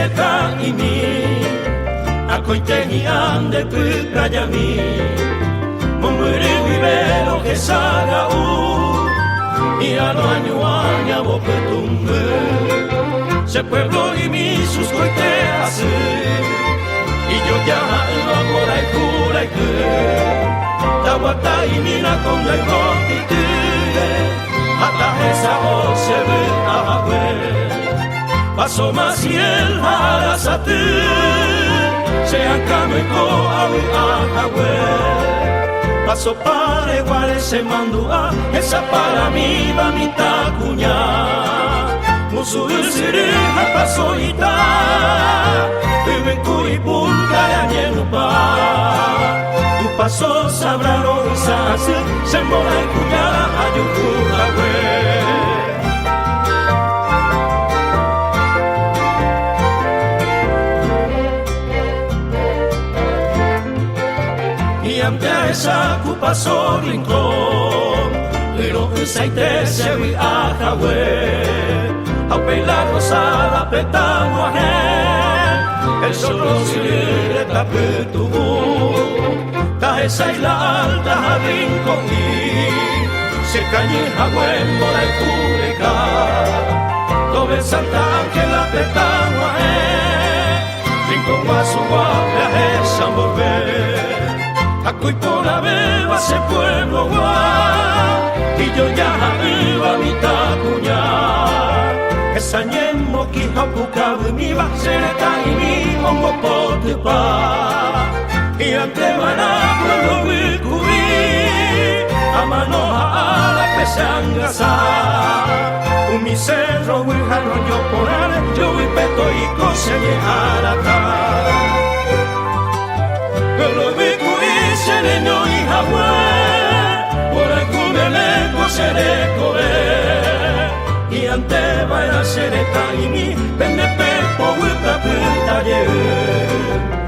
sereta imi akoitehi ande tukayami Mumuri vivero que saga y a no añuaña bopetumbe se pueblo y mi sus coiteas y yo ya lo amora y cura y que Tawata y mina con la igualitide hasta esa voz se ve a paso más y el harasate se ancameko a paso para igual se mandua esa para mí va mi tacuña musu siri paso ita me kui punta ya nupa tu paso sabrano se mola y cuña ayuku ante esa cupaso rincón pero ensaite se vi a Jahwe a peilar rosada petamo a el sol rosile tapetubu ta esa isla alta a rincón y se cañe Jahwe mora el cureca tobe Santa Ángela petamo a rincón paso guape a esa volver Acuy por la beba ese pueblo guay y yo ya iba a mi tacuña esa ñemo que japuca de mi va sereta y mi hongo potepa y ante maná pueblo vi cubrí a mano a la pesangasa un mi cerro muy jarro yo por ale yo vi peto y conseguí a la cara pero vi Sereño y Jahwe, por el cumeleco se recoge, y ante va a sereta y mi, vende pepo, huepa, taller.